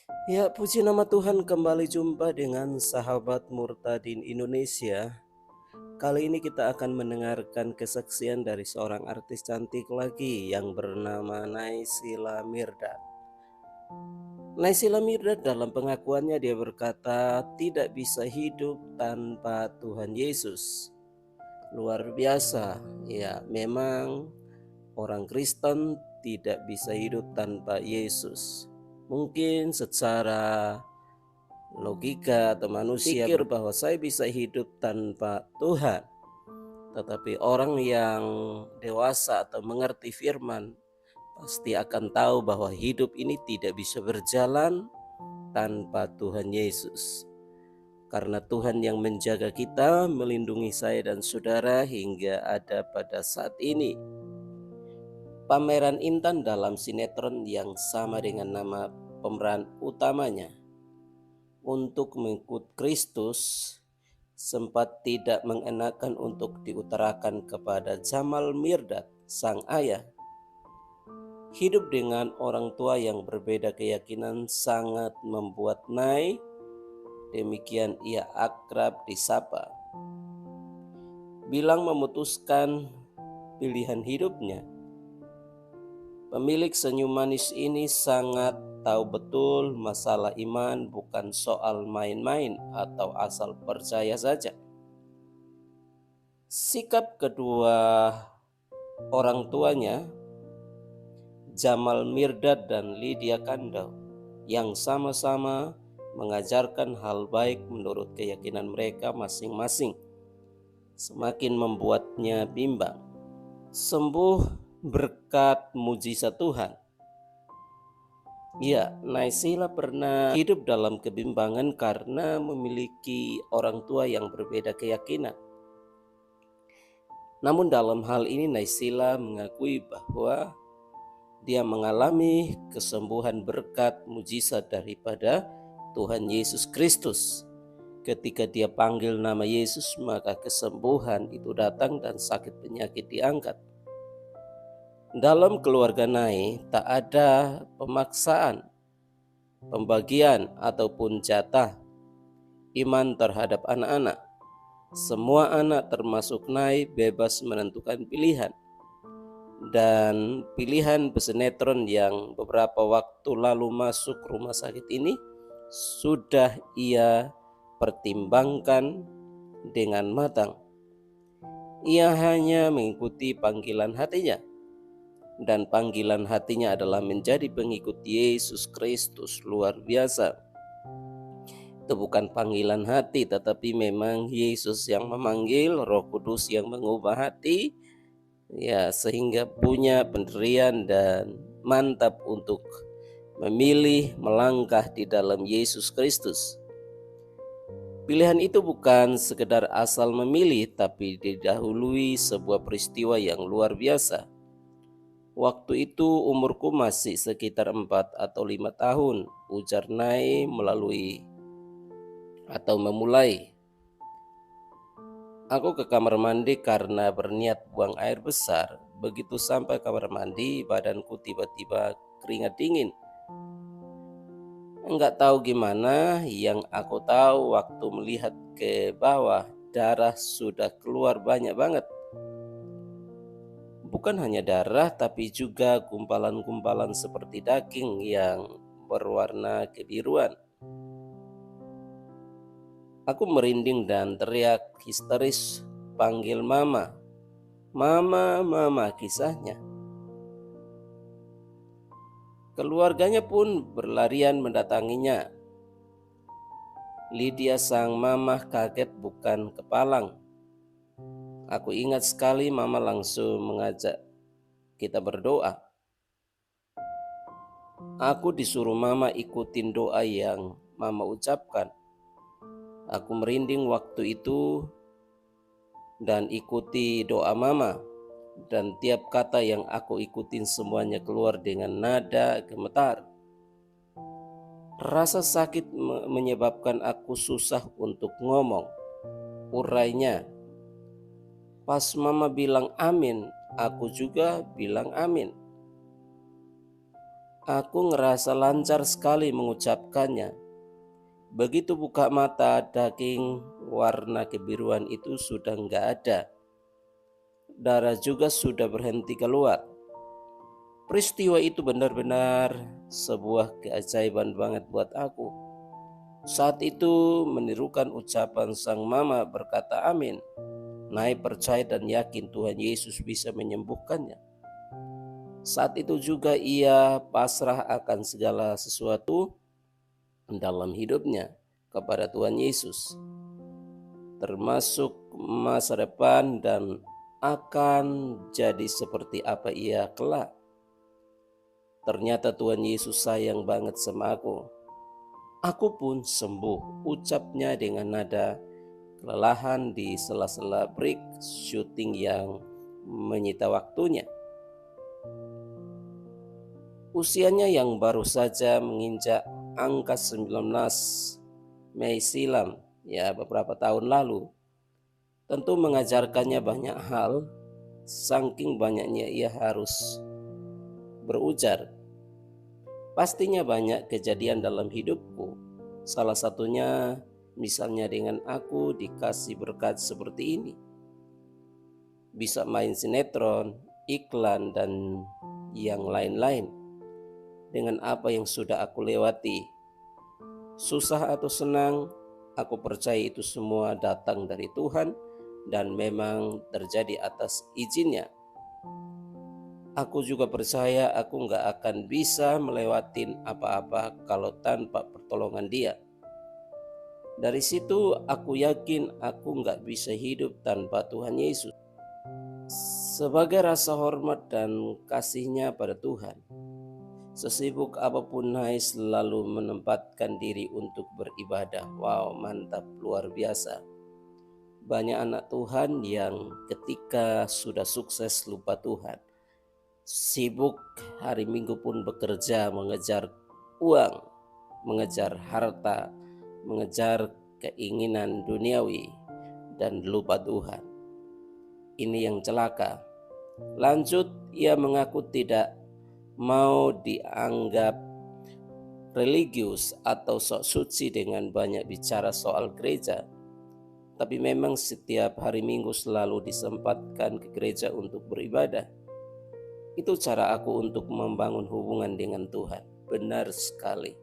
Ya, puji nama Tuhan, kembali jumpa dengan sahabat Murtadin Indonesia. Kali ini kita akan mendengarkan kesaksian dari seorang artis cantik lagi yang bernama Naysila Mirdad. Naysila Mirdad dalam pengakuannya dia berkata tidak bisa hidup tanpa Tuhan Yesus. Luar biasa, ya memang orang Kristen tidak bisa hidup tanpa Yesus. Mungkin secara logika atau manusia pikir bahwa saya bisa hidup tanpa Tuhan. Tetapi orang yang dewasa atau mengerti firman pasti akan tahu bahwa hidup ini tidak bisa berjalan tanpa Tuhan Yesus. Karena Tuhan yang menjaga kita, melindungi saya dan saudara hingga ada pada saat ini. Pameran Intan dalam sinetron yang sama dengan nama pemeran utamanya untuk mengikut Kristus sempat tidak mengenakan untuk diutarakan kepada Jamal Mirdad, sang ayah. Hidup dengan orang tua yang berbeda keyakinan sangat membuat Nay, demikian ia akrab disapa, bilang memutuskan pilihan hidupnya. Pemilik senyum manis ini sangat tahu betul masalah iman bukan soal main-main atau asal percaya saja. Sikap kedua orang tuanya, Jamal Mirdad dan Lydia Kandau, yang sama-sama mengajarkan hal baik menurut keyakinan mereka masing-masing, semakin membuatnya bimbang. Sembuh berkat mujizat Tuhan. Ya, Naysila pernah hidup dalam kebimbangan karena memiliki orang tua yang berbeda keyakinan. Namun dalam hal ini Naysila mengakui bahwa dia mengalami kesembuhan berkat mujizat daripada Tuhan Yesus Kristus. Ketika dia panggil nama Yesus, maka kesembuhan itu datang dan sakit penyakit diangkat. Dalam keluarga Nay tak ada pemaksaan, pembagian ataupun jatah iman terhadap anak-anak. Semua anak termasuk Nay bebas menentukan pilihan. Dan pilihan pesinetron yang beberapa waktu lalu masuk rumah sakit ini sudah ia pertimbangkan dengan matang. Ia hanya mengikuti panggilan hatinya. Dan panggilan hatinya adalah menjadi pengikut Yesus Kristus. Luar biasa. Itu bukan panggilan hati, tetapi memang Yesus yang memanggil, Roh Kudus yang mengubah hati, ya, sehingga punya pendirian dan mantap untuk memilih melangkah di dalam Yesus Kristus. Pilihan itu bukan sekedar asal memilih, tapi didahului sebuah peristiwa yang luar biasa. Waktu itu umurku masih sekitar 4 atau 5 tahun, ujar Nay memulai. Aku ke kamar mandi karena berniat buang air besar. Begitu sampai kamar mandi, badanku tiba-tiba keringat dingin. Enggak tahu gimana, yang aku tahu waktu melihat ke bawah, darah sudah keluar banyak banget. Bukan hanya darah, tapi juga gumpalan-gumpalan seperti daging yang berwarna kebiruan. Aku merinding dan teriak histeris panggil mama. Mama, mama, kisahnya. Keluarganya pun berlarian mendatanginya. Lydia sang mama kaget bukan kepalang. Aku ingat sekali mama langsung mengajak kita berdoa. Aku disuruh mama ikutin doa yang mama ucapkan. Aku merinding waktu itu dan ikuti doa mama. Dan tiap kata yang aku ikutin semuanya keluar dengan nada gemetar. Rasa sakit menyebabkan aku susah untuk ngomong. Urainya. Pas mama bilang amin, aku juga bilang amin. Aku ngerasa lancar sekali mengucapkannya. Begitu buka mata, daging warna kebiruan itu sudah nggak ada. Darah juga sudah berhenti keluar. Peristiwa itu benar-benar sebuah keajaiban banget buat aku. Saat itu menirukan ucapan sang mama berkata amin. Naik percaya dan yakin Tuhan Yesus bisa menyembuhkannya. Saat itu juga ia pasrah akan segala sesuatu dalam hidupnya kepada Tuhan Yesus, termasuk masa depan dan akan jadi seperti apa ia kelak. Ternyata Tuhan Yesus sayang banget sama aku. Aku pun sembuh, ucapnya dengan nada kelelahan di sela-sela break syuting yang menyita waktunya. Usianya yang baru saja menginjak angka 19 Mei silam, ya beberapa tahun lalu, tentu mengajarkannya banyak hal, saking banyaknya ia harus berujar. Pastinya banyak kejadian dalam hidupku. Salah satunya misalnya dengan aku dikasih berkat seperti ini. Bisa main sinetron, iklan, dan yang lain-lain. Dengan apa yang sudah aku lewati, susah atau senang, aku percaya itu semua datang dari Tuhan dan memang terjadi atas izinnya. Aku juga percaya aku gak akan bisa melewatin apa-apa kalau tanpa pertolongan Dia. Dari situ aku yakin aku gak bisa hidup tanpa Tuhan Yesus. Sebagai rasa hormat dan kasihnya pada Tuhan, sesibuk apapun Nai selalu menempatkan diri untuk beribadah. Wow, mantap, luar biasa. Banyak anak Tuhan yang ketika sudah sukses lupa Tuhan. Sibuk hari Minggu pun bekerja, mengejar uang, mengejar harta, mengejar keinginan duniawi, dan lupa Tuhan. Ini yang celaka. Lanjut, ia mengaku tidak mau dianggap religius atau sok suci dengan banyak bicara soal gereja. Tapi memang setiap hari Minggu selalu disempatkan ke gereja untuk beribadah. Itu cara aku untuk membangun hubungan dengan Tuhan. Benar sekali.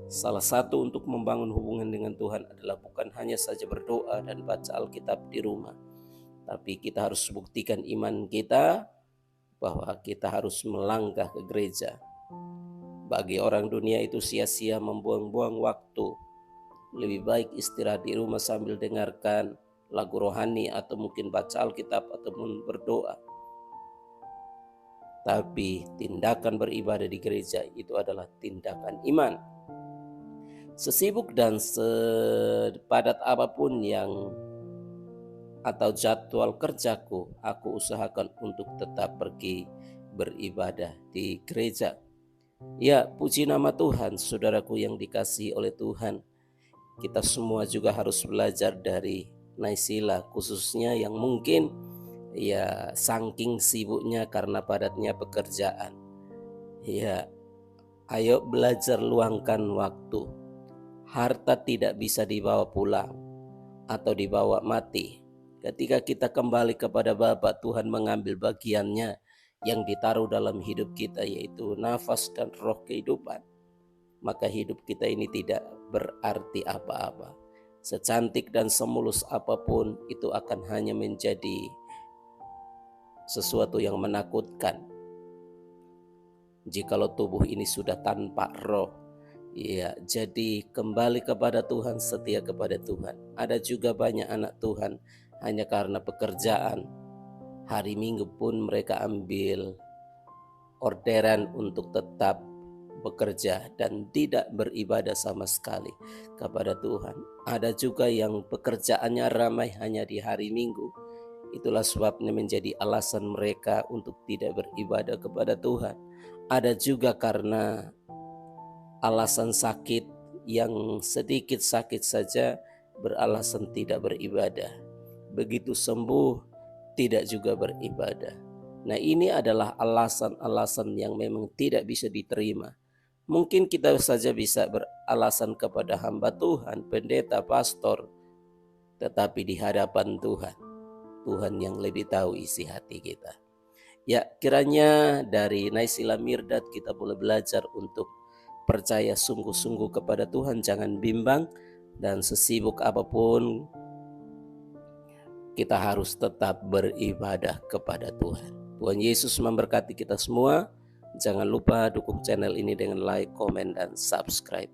Salah satu untuk membangun hubungan dengan Tuhan adalah bukan hanya saja berdoa dan baca Alkitab di rumah, tapi kita harus buktikan iman kita bahwa kita harus melangkah ke gereja. Bagi orang dunia itu sia-sia membuang-buang waktu. Lebih baik istirahat di rumah sambil dengarkan lagu rohani atau mungkin baca Alkitab ataupun berdoa. Tapi tindakan beribadah di gereja itu adalah tindakan iman. Sesibuk dan sepadat apapun atau jadwal kerjaku, aku usahakan untuk tetap pergi beribadah di gereja. Ya, puji nama Tuhan, saudaraku yang dikasihi oleh Tuhan. Kita semua juga harus belajar dari Naysila, khususnya yang mungkin ya saking sibuknya karena padatnya pekerjaan. Ya, ayo belajar luangkan waktu. Harta tidak bisa dibawa pulang atau dibawa mati. Ketika kita kembali kepada Bapa, Tuhan mengambil bagiannya yang ditaruh dalam hidup kita, yaitu nafas dan roh kehidupan. Maka hidup kita ini tidak berarti apa-apa. Secantik dan semulus apapun itu akan hanya menjadi sesuatu yang menakutkan jikalau tubuh ini sudah tanpa roh. Ya, jadi kembali kepada Tuhan, setia kepada Tuhan. Ada juga banyak anak Tuhan hanya karena pekerjaan, hari Minggu pun mereka ambil orderan untuk tetap bekerja dan tidak beribadah sama sekali kepada Tuhan. Ada juga yang pekerjaannya ramai hanya di hari Minggu. Itulah sebabnya menjadi alasan mereka untuk tidak beribadah kepada Tuhan. Ada juga karena alasan sakit, yang sedikit sakit saja beralasan tidak beribadah. Begitu sembuh tidak juga beribadah. Nah, ini adalah alasan-alasan yang memang tidak bisa diterima. Mungkin kita saja bisa beralasan kepada hamba Tuhan, pendeta, pastor, tetapi di hadapan Tuhan, Tuhan yang lebih tahu isi hati kita. Ya, kiranya dari Naysila Mirdad kita boleh belajar untuk percaya sungguh-sungguh kepada Tuhan, jangan bimbang, dan sesibuk apapun kita harus tetap beribadah kepada Tuhan. Tuhan Yesus memberkati kita semua. Jangan lupa dukung channel ini dengan like, komen, dan subscribe.